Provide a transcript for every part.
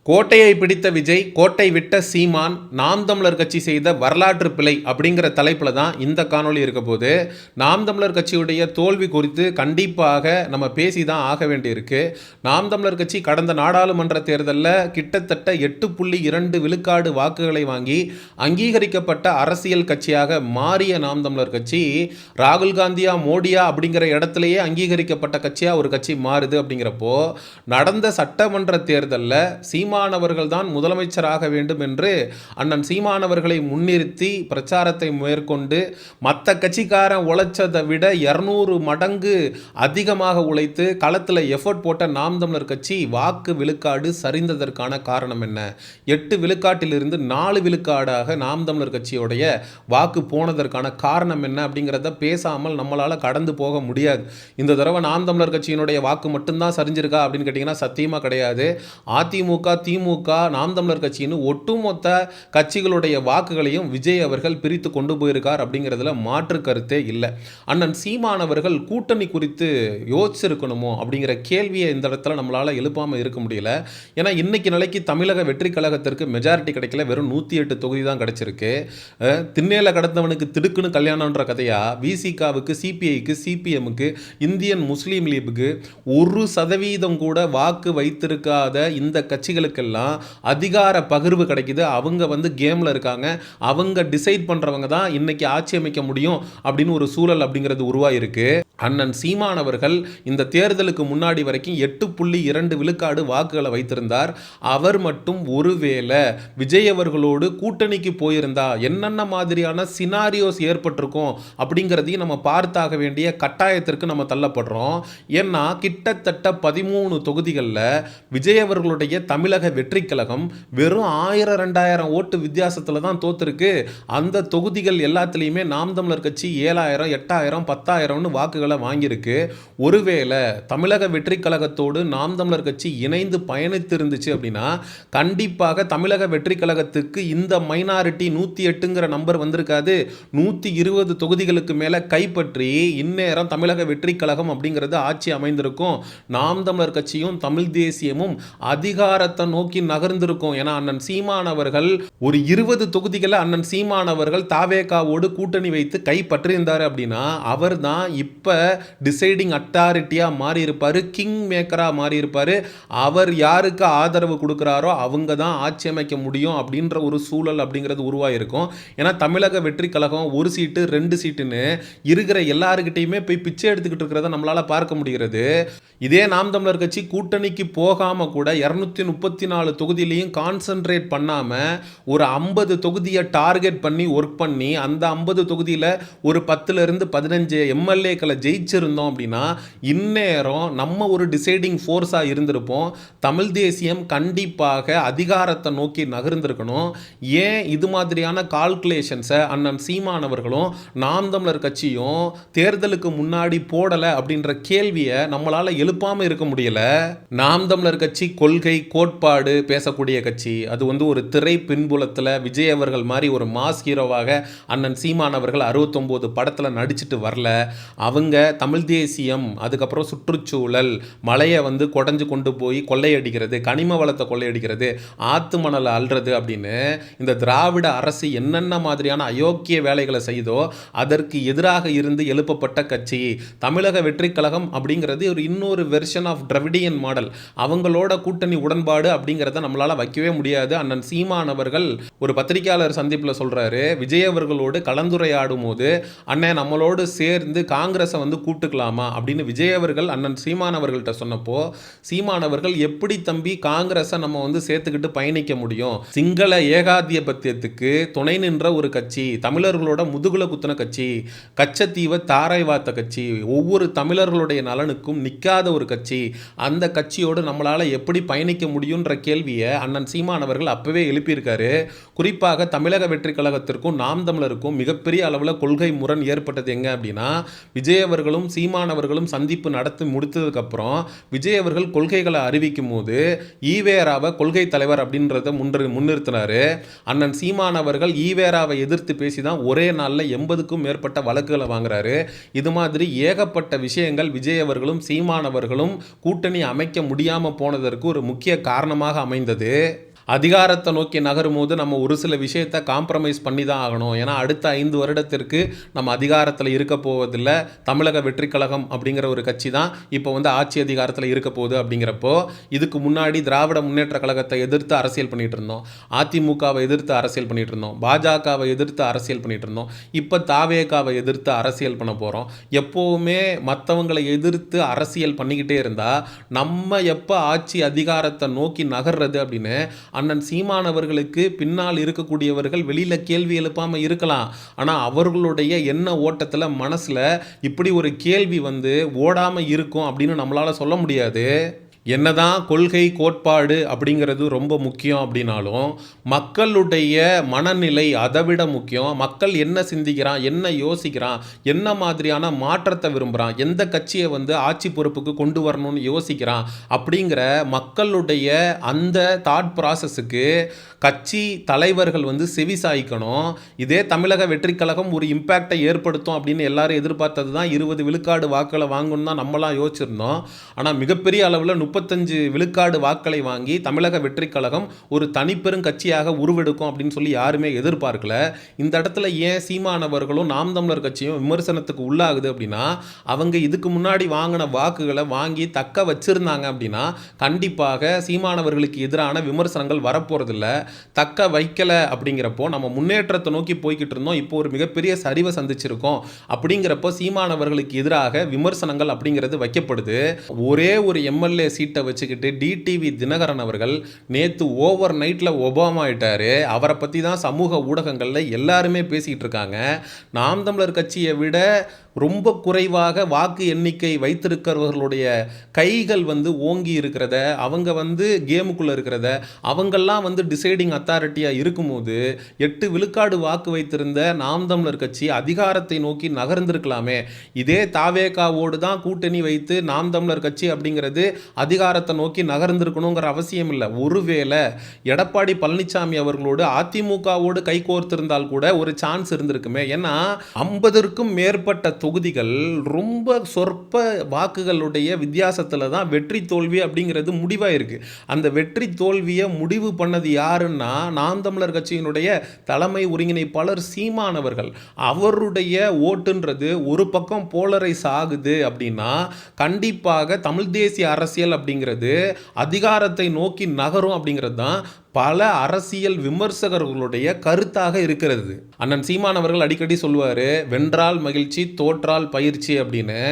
கோட்டையை பிடித்த விஜய், கோட்டை விட்ட சீமான், நாம் தமிழர் கட்சி செய்த வரலாற்று பிழை அப்படிங்கிற தலைப்பில் தான் இந்த காணொளி இருக்க போது. நாம் தமிழர் கட்சியுடைய தோல்வி குறித்து கண்டிப்பாக நம்ம பேசி தான் ஆக வேண்டியிருக்கு. நாம் தமிழர் கட்சி கடந்த நாடாளுமன்ற தேர்தலில் கிட்டத்தட்ட 8.2 விழுக்காடு வாக்குகளை வாங்கி அங்கீகரிக்கப்பட்ட அரசியல் கட்சியாக மாறிய நாம் தமிழர் கட்சி ராகுல் காந்தியா மோடியா அப்படிங்கிற இடத்துலையே அங்கீகரிக்கப்பட்ட கட்சியாக ஒரு கட்சி மாறுது. அப்படிங்கிறப்போ நடந்த சட்டமன்ற தேர்தலில் சீமானவர்கள் தான் முதலமைச்சராக வேண்டும் என்று அண்ணன் சீமானவர்களை முன்னிறுத்தி பிரச்சாரத்தை மேற்கொண்டு மற்ற கட்சிக்காரன் உழைச்சதை விட 200 மடங்கு அதிகமாக உழைத்து களத்தில் எஃபர்ட் போட்ட நாம் தமிழர் கட்சி வாக்கு விழுக்காடு சரிந்ததற்கான காரணம் என்ன? 8 விழுக்காட்டிலிருந்து 4 விழுக்காடாக நாம் தமிழர் கட்சியோடைய வாக்கு போனதற்கான காரணம் என்ன அப்படிங்கிறத பேசாமல் நம்மளால் கடந்து போக முடியாது. இந்த தடவை நாம் தமிழர் கட்சியினுடைய வாக்கு மட்டும்தான் சரிஞ்சிருக்கா அப்படின்னு கேட்டிங்கன்னா சத்தியமாக கிடையாது. அதிமுக, திமுக, நாம் தமிழர் கட்சின்னு ஒட்டுமொத்த கட்சிகளுடைய வாக்குகளையும் விஜய் அவர்கள் பிரித்து கொண்டு போயிருக்கார் அப்படிங்கிறதுல மாற்று கருத்தே இல்லை. அண்ணன் சீமானவர்கள் கூட்டணி குறித்து யோசிச்சிருக்கணுமோ அப்படிங்கிற கேள்வியை இந்த இடத்துல நம்மளால் எழுப்பாமல் இருக்க முடியல. ஏன்னா இன்னைக்கு நிலைக்கு தமிழக வெற்றி கழகத்திற்கு மெஜாரிட்டி கிடைக்கல, வெறும் 108 தொகுதி தான் கிடைச்சிருக்கு. திண்ணேல கடந்தவனுக்கு திடுக்குன்னு கல்யாணம்ன்ற கதையா விசிகாவுக்கு, சிபிஐக்கு, சிபிஎம்முக்கு, இந்தியன் முஸ்லீம் லீக்குக்கு 1% கூட வாக்கு வைத்திருக்காத இந்த கட்சிகளுக்கெல்லாம் அதிகார பகிர்வு கிடைக்குது. அவங்க கேமில் இருக்காங்க, அவங்க டிசைட் பண்ணுறவங்க தான் இன்னைக்கு ஆட்சி அமைக்க முடியும் அப்படின்னு ஒரு சூழல் அப்படிங்கிறது உருவாயிருக்கு. அண்ணன் சீமானவர்கள் இந்த தேர்தலுக்கு முன்னாடி வரைக்கும் 8.2 விழுக்காடு வாக்குகளை வைத்திருந்தார். அவர் மட்டும் ஒருவேளை விஜய் அவர்களோடு கூட்டணிக்கு போயிருந்தா என்னென்ன மாதிரியான சினாரியோஸ் ஏற்பட்டிருக்கும் அப்படிங்கிறதையும் நம்ம பார்த்தாக வேண்டிய கட்டாயத்திற்கு நம்ம தள்ளப்படுறோம். ஏன்னா கிட்டத்தட்ட 13 தொகுதிகளில் விஜய் அவர்களுடைய தமிழக வெற்றி கழகம் வெறும் 1000-2000 ஓட்டு வித்தியாசத்தில் தான் தோத்துருக்கு. அந்த தொகுதிகள் எல்லாத்துலேயுமே நாம் தமிழர் கட்சி 7000, 8000, 10,000 வாக்குகளை வாங்கியிருக்கு. ஒருவேளை தமிழக வெற்றி கழகத்தோடு நாம் தமிழர் கட்சி இணைந்து பயணித்து இருந்துச்சு அப்படின்னா கண்டிப்பாக தமிழக வெற்றி கழகத்துக்கு இந்த மைனாரிட்டி 108ங்கிற நம்பர் வந்திருக்காது. 120 தொகுதிகளுக்கு மேலே கைப்பற்றி இந்நேரம் தமிழக வெற்றி கழகம் அப்படிங்கிறது ஆட்சி அமைந்திருக்கும். நாம் தமிழர் கட்சியும் தமிழ் தேசியமும் அதிகாரத்தை நோக்கி நகர்ந்திருக்கும். ஏன்னா அண்ணன் சீமானவர்கள் ஒரு 20 தொகுதிகளை அண்ணன் சீமானவர்கள் தாவேகாவோடு கூட்டணி வைத்து கைப்பற்றியிருந்தார் அப்படின்னா அவர் தான் இப்போ டிசைடிங் அத்தாரிட்டியாக மாறி இருப்பார், கிங் மேக்கராக மாறி இருப்பார். அவர் யாருக்கு ஆதரவு கொடுக்குறாரோ அவங்க தான் ஆட்சி அமைக்க முடியும் அப்படின்ற ஒரு சூழல் அப்படிங்கிறது உருவாயிருக்கும். ஏன்னா தமிழக வெற்றி கழகம் 1 சீட்டு 2 சீட்டுன்னு இருக்கிற எல்லாருக்கிட்டையுமே போய் பிச்சை எடுத்துக்கிட்டு இருக்கிறத நம்மளால் பார்க்க முடிகிறது. இதே நாம் தமிழர் கட்சி கூட்டணிக்கு போகாமல் கூட 234 தொகுதியிலையும் கான்சென்ட்ரேட் பண்ணாமல் ஒரு 50 தொகுதியை டார்கெட் பண்ணி ஒர்க் பண்ணி அந்த 50 தொகுதியில் ஒரு 10லிருந்து 15 எம்எல்ஏக்களை ஜெயிச்சிருந்தோம் அப்படின்னா இந்நேரம் நம்ம ஒரு டிசைடிங் ஃபோர்ஸாக இருந்திருப்போம். தமிழ் தேசியம் கண்டிப்பாக அதிகாரத்தை நோக்கி நகர்ந்திருக்கணும். ஏன் இது மாதிரியான கால்குலேஷன்ஸை அண்ணன் சீமானவர்களும் நாம் தமிழர் கட்சியும் தேர்தலுக்கு முன்னாடி போடலை அப்படின்ற கேள்வியை நம்மளால் எழுப்பாமல் இருக்க முடியல. நாம் தமிழர் கட்சி கொள்கை கோட்பாடு பேசக்கூடிய கட்சி. அது ஒரு திரை பின்புலத்தில் விஜய் அவர்கள் மாதிரி ஒரு மாஸ் ஹீரோவாக அண்ணன் சீமானவர்கள் 69 படத்தில் நடிச்சிட்டு வரல. அவங்க தமிழ் தேசியம், அதுக்கப்புறம் சுற்றுச்சூழல், மலையை கொடைஞ்சு கொண்டு போய் கொள்ளையடிக்கிறது, கனிம வளத்தை கொள்ளையடிக்கிறது, ஆத்து மணலை அள்ளுறது அப்படின்னு இந்த திராவிட அரசு என்னென்ன மாதிரியான அயோக்கிய வேலைகளை செய்தோ அதற்கு எதிராக இருந்து எழுப்பப்பட்ட கட்சி. தமிழக வெற்றி கழகம் அப்படிங்கிறது ஒரு இன்னொரு வெர்ஷன் ஆஃப் டிராவிடியன் மாடல். அவங்களோட கூட்டணி உடன்பாடு அப்படிங்கிறத நம்மளால் வைக்கவே முடியாது. அண்ணன் சீமானவர்கள் ஒரு பத்திரிகையாளர் சந்திப்பில் சொல்கிறாரு, விஜய் அவர்களோடு கலந்துரையாடும் போது அண்ணன் நம்மளோடு சேர்ந்து காங்கிரஸை கூப்பிட்டுக்கலாமா அப்படின்னு விஜய் அவர்கள் அண்ணன் சீமானவர்கள்ட்ட சொன்னப்போ சீமானவர்கள் எப்படி தம்பி காங்கிரஸை நம்ம சேர்த்துக்கிட்டு பயணிக்க முடியும்? சிங்கள ஏகாதிபத்தியத்துக்கு துணை நின்ற ஒரு கட்சி, தமிழர்களோட முதுகுல குத்துன கட்சி, கச்சத்தீவை தாரை வார்த்த கட்சி, ஒவ்வொரு தமிழர்களுடைய நலனுக்கும் நிற்காத ஒரு கட்சி, அந்த கட்சியோடு நம்மளால் எப்படி பயணிக்க முடியுன்ற கேள்வியை அண்ணன் சீமானவர்கள் அப்பவே எழுப்பியிருக்காரு. குறிப்பாக தமிழக வெற்றி கழகத்திற்கும் நாம் தமிழருக்கும் மிகப்பெரிய அளவில் கொள்கை முரண் ஏற்பட்டது எங்க அப்படின்னா விஜய் அவர்களும் சீமான் அவர்களும் சந்திப்பு நடத்தி முடித்ததுக்கப்புறம் விஜய் அவர்கள் கொள்கைகளை அறிவிக்கும் போது ஈவேராவை கொள்கை தலைவர் அப்படின்றத முன்னிறுத்தினாரு. அண்ணன் சீமான் அவர்கள் ஈவேராவை எதிர்த்து பேசி தான் ஒரே நாளில் 80க்கும் மேற்பட்ட வழக்குகளை வாங்குறாரு. இது மாதிரி ஏகப்பட்ட விஷயங்கள் விஜய் அவர்களும் சீமான் அவர்களும் கூட்டணி அமைக்க முடியாமல் போனதற்கு ஒரு முக்கிய காரணமாக அமைந்தது. அதிகாரத்தை நோக்கி நகரும் போது நம்ம ஒரு சில விஷயத்தை காம்ப்ரமைஸ் பண்ணி தான் ஆகணும். ஏன்னா அடுத்த 5 வருடத்திற்கு நம்ம அதிகாரத்தில் இருக்க போவதில்லை. தமிழக வெற்றி கழகம் அப்படிங்கிற ஒரு கட்சி தான் இப்போ ஆட்சி அதிகாரத்தில் இருக்க போகுது. அப்படிங்கிறப்போ இதுக்கு முன்னாடி திராவிட முன்னேற்ற கழகத்தை எதிர்த்து அரசியல் பண்ணிட்டு இருந்தோம், அதிமுகவை எதிர்த்து அரசியல் பண்ணிட்டு இருந்தோம், பாஜகவை எதிர்த்து அரசியல் பண்ணிட்டு இருந்தோம், இப்போ தாவேகாவை எதிர்த்து அரசியல் பண்ண போகிறோம். எப்போவுமே மற்றவங்களை எதிர்த்து அரசியல் பண்ணிக்கிட்டே இருந்தால் நம்ம எப்போ ஆட்சி அதிகாரத்தை நோக்கி நகர்றது அப்படின்னு அண்ணன் சீமான் அவர்களுக்கு பின்னால் இருக்கக்கூடியவர்கள் வெளியில் கேள்வி எழுப்பாமல் இருக்கலாம். ஆனால் அவர்களுடைய எண்ண ஓட்டத்தில் மனசில் இப்படி ஒரு கேள்வி ஓடாமல் இருக்கும் அப்படின்னு நம்மளால் சொல்ல முடியாது. என்னதான் கொள்கை கோட்பாடு அப்படிங்கிறது ரொம்ப முக்கியம் அப்படின்னாலும் மக்களுடைய மனநிலை அதை விட முக்கியம். மக்கள் என்ன சிந்திக்கிறான், என்ன யோசிக்கிறான், என்ன மாதிரியான மாற்றத்தை விரும்புகிறான், எந்த கட்சியை ஆட்சி பொறுப்புக்கு கொண்டு வரணும்னு யோசிக்கிறான் அப்படிங்கிற மக்களுடைய அந்த தாட் ப்ராசஸுக்கு கட்சி தலைவர்கள் செவி சாய்க்கணும். இதே தமிழக வெற்றி கழகம் ஒரு இம்பேக்டை ஏற்படுத்தும் அப்படின்னு எல்லாரும் எதிர்பார்த்தது தான் 20 விழுக்காடு வாக்களை வாங்கணும் தான் நம்மளாம் யோசிச்சிருந்தோம். ஆனால் மிகப்பெரிய அளவில் 35 விழுக்காடு வாக்களை வாங்கி தமிழக வெற்றி கழகம் ஒரு தனிப்பெரும் கட்சியாக உருவெடுக்கும் அப்படின்னு சொல்லி யாருமே எதிர்பார்க்கல. இந்த இடத்துல ஏன் சீமானவர்களும் நாம் தமிழர் கட்சியும் விமர்சனத்துக்கு உள்ளாகுது அப்படின்னா அவங்க இதுக்கு முன்னாடி வாங்கின வாக்குகளை வாங்கி தக்க வச்சிருந்தாங்க அப்படின்னா கண்டிப்பாக சீமானவர்களுக்கு எதிரான விமர்சனங்கள் வரப்போறதில்லை. தக்க வைக்கல அப்படிங்கிறப்போ நம்ம முன்னேற்றத்தை நோக்கி போய்கிட்டு இருந்தோம், இப்போ ஒரு மிகப்பெரிய சரிவை சந்திச்சிருக்கோம். அப்படிங்கிறப்போ சீமானவர்களுக்கு எதிராக விமர்சனங்கள் அப்படிங்கிறது வைக்கப்படுது. ஒரே ஒரு எம்எல்ஏ சீட்டை வச்சுக்கிட்டு டிடிவி தினகரன் அவர்கள் நேற்று ஓவர் நைட்டில் ஒபாமா ஆயிட்டாரு. அவரை பற்றி தான் சமூக ஊடகங்களில் எல்லாருமே பேசிக்கிட்டு இருக்காங்க. நாம் தமிழர் கட்சியை விட ரொம்ப குறைவாக வாக்கு எண்ணிக்கை வைத்திருக்கிறவர்களுடைய கைகள் ஓங்கி இருக்கிறத, அவங்க கேமுக்குள்ளே இருக்கிறத, அவங்கெல்லாம் டிசைடிங் அத்தாரிட்டியாக இருக்கும்போது 8 விழுக்காடு வாக்கு வைத்திருந்த நாம் தமிழர் கட்சி அதிகாரத்தை நோக்கி நகர்ந்திருக்கலாமே. இதே தாவேகாவோடு தான் கூட்டணி வைத்து நாம் தமிழர் கட்சி அப்படிங்கிறது அதிகாரத்தை நோக்கி நகர்ந்திருக்கணுங்கிற அவசியம் இல்லை. ஒருவேளை எடப்பாடி பழனிசாமி அவர்களோடு அதிமுகவோடு கை கோர்த்திருந்தால் கூட ஒரு சான்ஸ் இருந்திருக்குமே. ஏன்னா 50க்கும் மேற்பட்ட தொகுதிகள் ரொம்ப சொற்ப வாக்குகளுடைய வித்தியாசத்தில் தான் வெற்றி தோல்வி அப்படிங்கிறது முடிவாக இருக்கு. அந்த வெற்றி தோல்வியை முடிவு பண்ணது யாருன்னா நாம் தமிழர் கட்சியினுடைய தலைமை ஒருங்கிணைப்பாளர் சீமானவர்கள். அவருடைய ஓட்டுன்றது ஒரு பக்கம் போலரைஸ் ஆகுது அப்படின்னா கண்டிப்பாக தமிழ் தேசிய அரசியல் அப்படிங்கிறது அதிகாரத்தை நோக்கி நகரும் அப்படிங்கிறது தான் பல அரசியல் விமர்சகர்களுடைய கருத்தாக இருக்கிறது. அண்ணன் சீமான் அவர்கள் அடிக்கடி சொல்லுவார், வென்றால் மகிழ்ச்சி தோற்றால் பயிற்சி அப்படின்னு.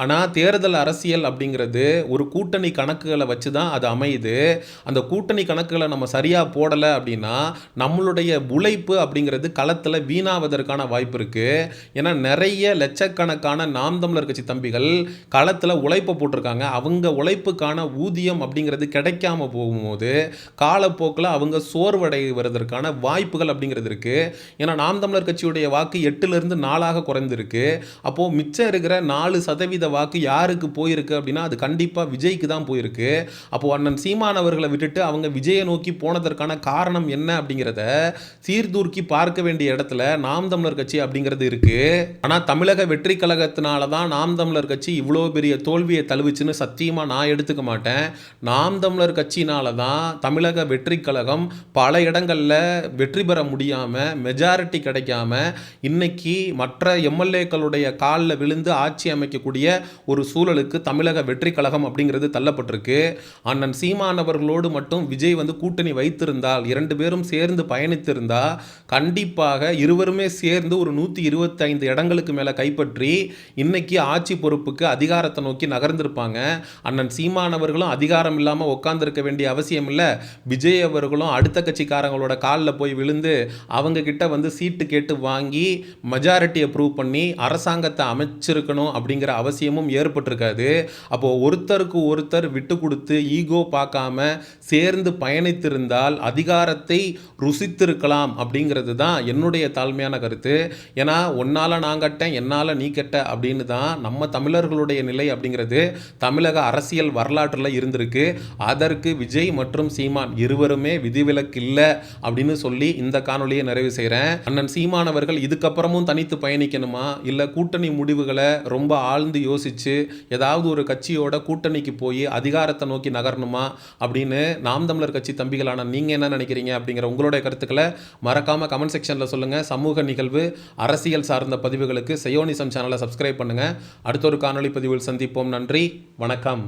ஆனால் தேர்தல் அரசியல் அப்படிங்கிறது ஒரு கூட்டணி கணக்குகளை வச்சு தான் அது அமையுது. அந்த கூட்டணி கணக்குகளை நம்ம சரியாக போடலை அப்படின்னா நம்மளுடைய உழைப்பு அப்படிங்கிறது களத்தில் வீணாவதற்கான வாய்ப்பு இருக்குது. ஏன்னா நிறைய லட்சக்கணக்கான நாம் தமிழர் கட்சி தம்பிகள் களத்தில் உழைப்பை போட்டிருக்காங்க. அவங்க உழைப்புக்கான ஊதியம் அப்படிங்கிறது கிடைக்காம போகும்போது காலப்போக்கு அவங்க சோர்வடைவதற்கான வாய்ப்புகள் அப்படிங்கிறது இருக்கு. ஏன்னா நாம் தமிழர் கட்சியுடைய வாக்கு 8லிருந்து 4ஆக குறைந்திருக்கு. அப்போ மிச்சம் இருக்கிற 4% வாக்கு யாருக்கு போயிருக்கு அப்படின்னா அது கண்டிப்பா விஜய்க்கு தான் போயிருக்கு. அப்போ அண்ணன் சீமான் அவர்களை விட்டுட்டு அவங்க விஜயை நோக்கி போனதற்கான காரணம் என்ன அப்படிங்கிறத சீர்தூக்கி பார்க்க வேண்டிய இடத்துல நாம் தமிழர் கட்சி அப்படிங்கிறது இருக்கு. ஆனா தமிழக வெற்றி கழகத்தினால தான் நாம் தமிழர் கட்சி இவ்வளோ பெரிய தோல்வியை தழுவிச்சுன்னு சத்தியமா நான் எடுத்துக்க மாட்டேன். நாம் தமிழர் கட்சினால தான் தமிழக வெற்றி கழகம் பல இடங்களில் வெற்றி பெற முடியாமல் மெஜாரிட்டி கிடைக்காம இன்னைக்கு மற்ற எம்எல்ஏக்களுடைய காலில் விழுந்து ஆட்சி அமைக்கக்கூடிய ஒரு சூழலுக்கு தமிழக வெற்றி கழகம் அப்படிங்கிறது தள்ளப்பட்டிருக்கு. அண்ணன் சீமான் அவர்களோடு மட்டும் விஜய் கூட்டணி வைத்திருந்தால், 2 பேரும் சேர்ந்து பயணித்திருந்தால் கண்டிப்பாக இருவருமே சேர்ந்து ஒரு 125 இடங்களுக்கு மேலே கைப்பற்றி இன்னைக்கு ஆட்சி பொறுப்புக்கு அதிகாரத்தை நோக்கி நகர்ந்திருப்பாங்க. அண்ணன் சீமான் சீமான் அவர்களும் அதிகாரம் இல்லாமல் உட்காந்துருக்க வேண்டிய அவசியம் இல்லை. விஜய் அவர்களும் அடுத்த கட்சிக்காரங்களோட காலில் போய் விழுந்து அவங்க கிட்ட வந்து சீட்டு கேட்டு வாங்கி மெஜாரிட்டியை ப்ரூவ் பண்ணி அரசாங்கத்தை அமைச்சிருக்கணும் அப்படிங்கிற அவசியமும் ஏற்பட்டிருக்காது. அப்போது ஒருத்தருக்கு ஒருத்தர் விட்டு கொடுத்து ஈகோ பார்க்காம சேர்ந்து பயணித்திருந்தால் அதிகாரத்தை ருசித்திருக்கலாம் அப்படிங்கிறது தான் என்னுடைய தாழ்மையான கருத்து. ஏன்னா ஒன்னால நான் கட்டேன் என்னால் நீ கெட்ட அப்படின்னு தான் நம்ம தமிழர்களுடைய நிலை அப்படிங்கிறது தமிழக அரசியல் வரலாற்றில் இருந்திருக்கு. அதற்கு விஜய் மற்றும் சீமான் இருவருமே விதிவிலக்கு இல்லை அப்படின்னு சொல்லி இந்த காணொலியை நிறைவு செய்கிறேன். அண்ணன் சீமான் அவர்கள் இதுக்கப்புறமும் தனித்து பயணிக்கணுமா இல்லை கூட்டணி முடிவுகளை ரொம்ப ஆழ்ந்து யோசித்து ஏதாவது ஒரு கட்சியோட கூட்டணிக்கு போய் அதிகாரத்தை நோக்கி நகரணுமா அப்படின்னு நாம் தமிழர் கட்சி தம்பிகளான நீங்கள் என்ன நினைக்கிறீங்க அப்படிங்கிற உங்களுடைய கருத்துக்களை மறக்காமல் கமெண்ட் செக்ஷனில் சொல்லுங்கள். சமூக நிகழ்வு அரசியல் சார்ந்த பதிவுகளுக்கு செயோனிசம் சேனலை சப்ஸ்கிரைப் பண்ணுங்கள். அடுத்த ஒரு காணொலி பதிவில் சந்திப்போம். நன்றி, வணக்கம்.